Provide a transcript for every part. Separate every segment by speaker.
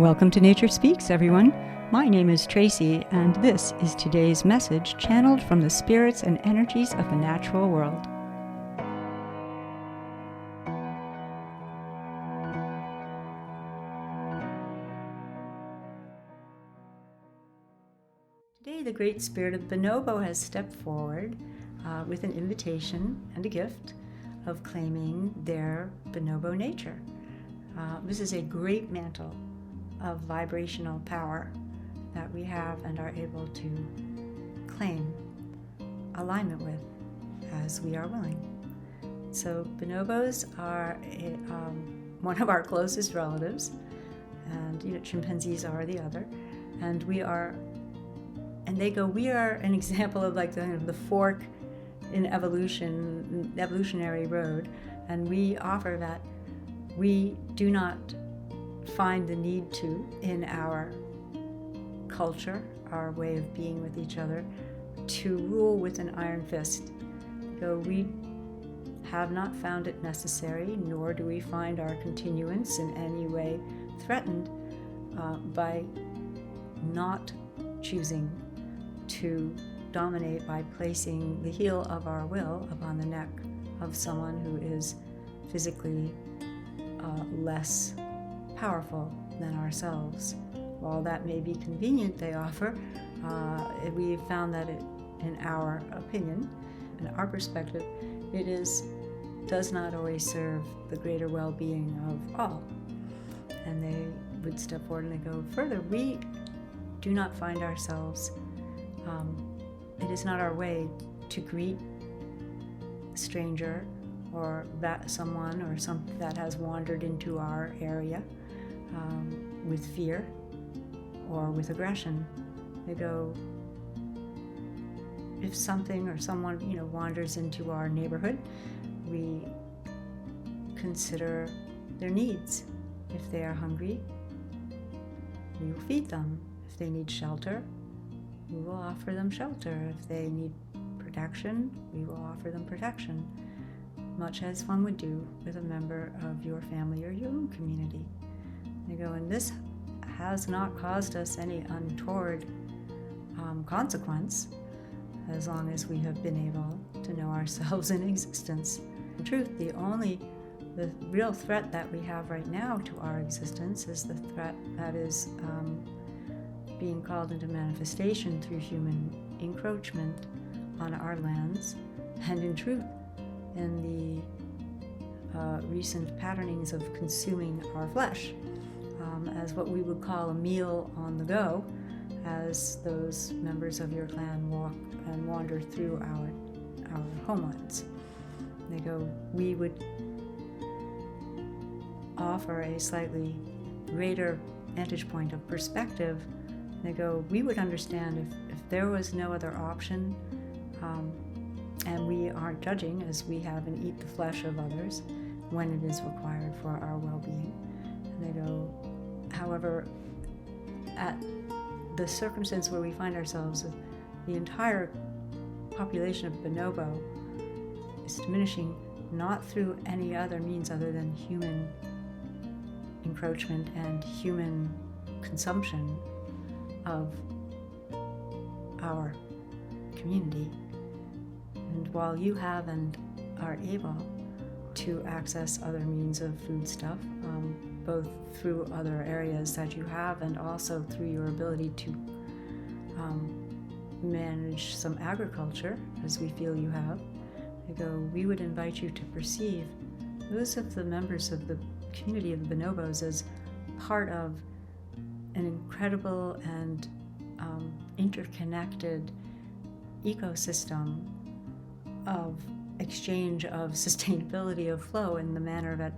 Speaker 1: Welcome to Nature Speaks, everyone. My name is Tracy, and this is today's message channeled from the spirits and energies of the natural world. Today, the Great Spirit of Bonobo has stepped forward with an invitation and a gift of claiming their bonobo nature. This is a great mantle of vibrational power that we have and are able to claim alignment with as we are willing. So bonobos are one of our closest relatives, and chimpanzees are the other, and we are an example of like the fork in evolutionary road, and we offer that we do not find the need to, in our culture, our way of being with each other, to rule with an iron fist. Though we have not found it necessary, nor do we find our continuance in any way threatened by not choosing to dominate by placing the heel of our will upon the neck of someone who is physically less powerful than ourselves. While that may be convenient, they offer, we've found that in our opinion, in our perspective, does not always serve the greater well-being of all. And they would step forward and they go further. We do not find ourselves, it is not our way to greet a stranger or someone or something that has wandered into our area with fear or with aggression. They go, if something or someone wanders into our neighborhood, we consider their needs. If they are hungry, we will feed them. If they need shelter, we will offer them shelter. If they need protection, we will offer them protection, much as one would do with a member of your family or your own community. They go, and this has not caused us any untoward consequence, as long as we have been able to know ourselves in existence. In truth, the real threat that we have right now to our existence is the threat that is being called into manifestation through human encroachment on our lands, and in truth, in the recent patternings of consuming our flesh as what we would call a meal on the go, as those members of your clan walk and wander through our homelands. They go, we would offer a slightly greater vantage point of perspective. They go, we would understand if there was no other option, and we aren't judging, as we have and eat the flesh of others when it is required for our well-being. And they go, however, at the circumstance where we find ourselves, the entire population of bonobo is diminishing, not through any other means other than human encroachment and human consumption of our community. And while you have and are able to access other means of foodstuff, both through other areas that you have and also through your ability to manage some agriculture, as we feel you have, we would invite you to perceive those of the members of the community of the bonobos as part of an incredible and interconnected ecosystem of exchange of sustainability of flow, in the manner that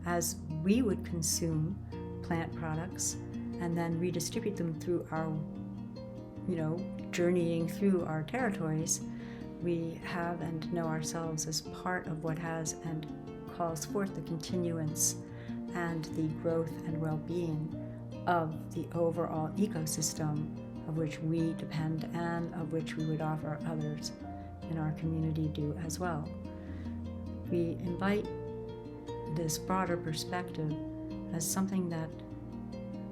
Speaker 1: as we would consume plant products and then redistribute them through our, journeying through our territories, we have and know ourselves as part of what has and calls forth the continuance and the growth and well-being of the overall ecosystem of which we depend and of which we would offer others in our community do as well. We invite this broader perspective as something that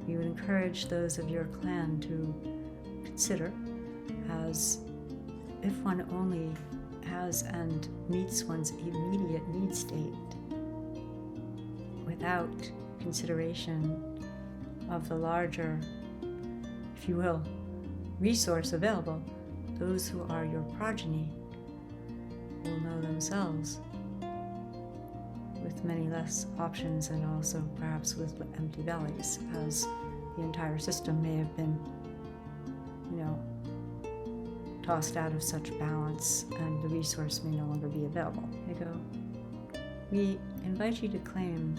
Speaker 1: we would encourage those of your clan to consider, as if one only has and meets one's immediate need state without consideration of the larger, if you will, resource available, those who are your progeny will know themselves with many less options, and also perhaps with empty bellies, as the entire system may have been, tossed out of such balance and the resource may no longer be available. We invite you to claim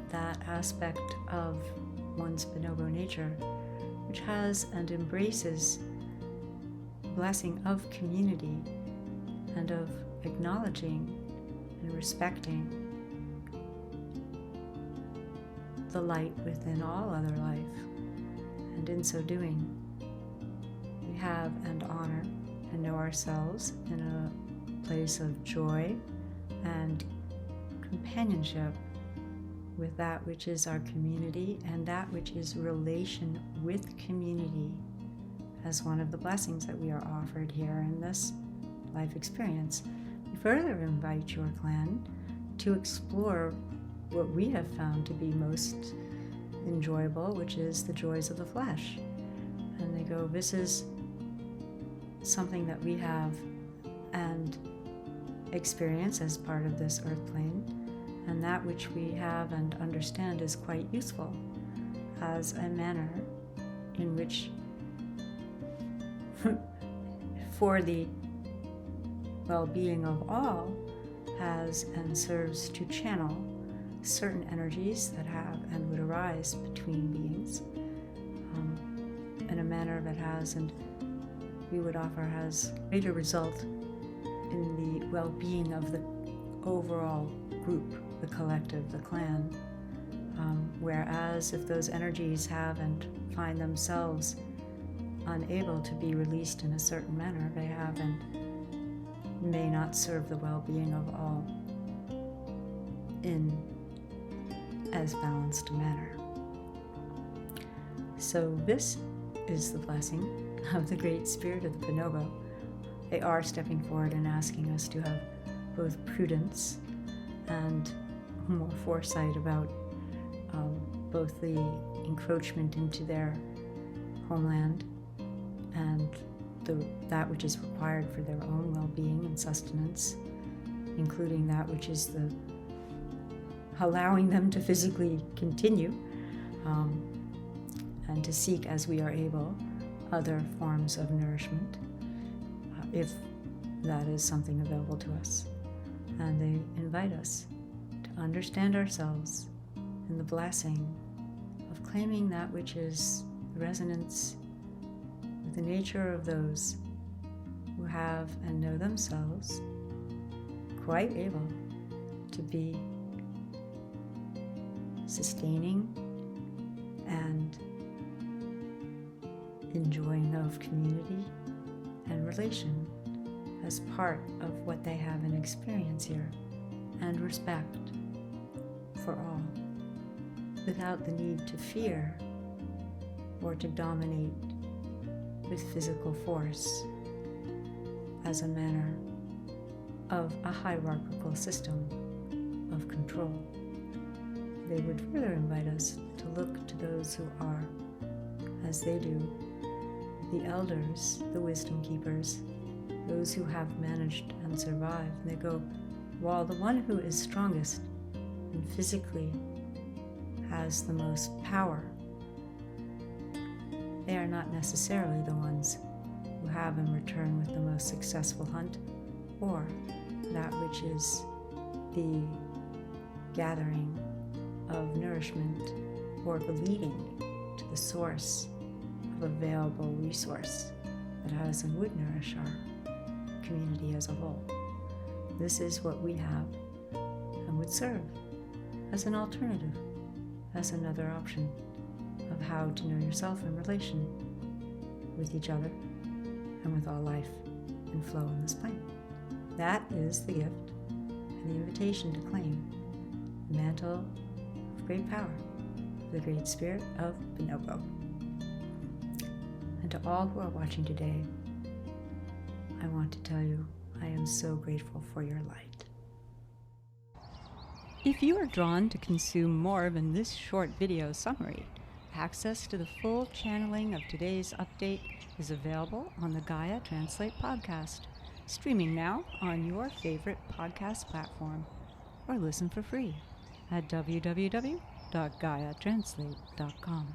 Speaker 1: that aspect of one's bonobo nature which has and embraces the blessing of community and of acknowledging and respecting the light within all other life. And in so doing, we have and honor and know ourselves in a place of joy and companionship with that which is our community and that which is relation with community as one of the blessings that we are offered here in this life experience. We further invite your clan to explore what we have found to be most enjoyable, which is the joys of the flesh. And they go, this is something that we have and experience as part of this earth plane, and that which we have and understand is quite useful as a manner in which for the well-being of all has and serves to channel certain energies that have and would arise between beings in a manner that has, and we would offer, has greater result in the well-being of the overall group, the collective, the clan. Whereas if those energies have and find themselves unable to be released in a certain manner, they have and may not serve the well-being of all in as balanced a manner. So this is the blessing of the Great Spirit of the Bonobo. They are stepping forward and asking us to have both prudence and more foresight about both the encroachment into their homeland and that which is required for their own well-being and sustenance, including that which is the allowing them to physically continue and to seek, as we are able, other forms of nourishment, if that is something available to us. And they invite us to understand ourselves in the blessing of claiming that which is the resonance with the nature of those who have and know themselves quite able to be sustaining and enjoying of community and relation as part of what they have and experience here, and respect for all, without the need to fear or to dominate with physical force as a manner of a hierarchical system of control. They would further invite us to look to those who are, as they do, the elders, the wisdom keepers, those who have managed and survived. And they go, while the one who is strongest and physically has the most power, they are not necessarily the ones who have in return with the most successful hunt, or that which is the gathering of nourishment or the leading to the source of available resource that has and would nourish our community as a whole. This is what we have and would serve as an alternative, as another option of how to know yourself in relation with each other and with all life and flow on this plane. That is the gift and the invitation to claim the mantle of great power the Great Spirit of Bonobo. And to all who are watching today, I want to tell you, I am so grateful for your light. If you are drawn to consume more than this short video summary, access to the full channeling of today's update is available on the Gaia Translate podcast, streaming now on your favorite podcast platform, or listen for free at www.gaiatranslate.com.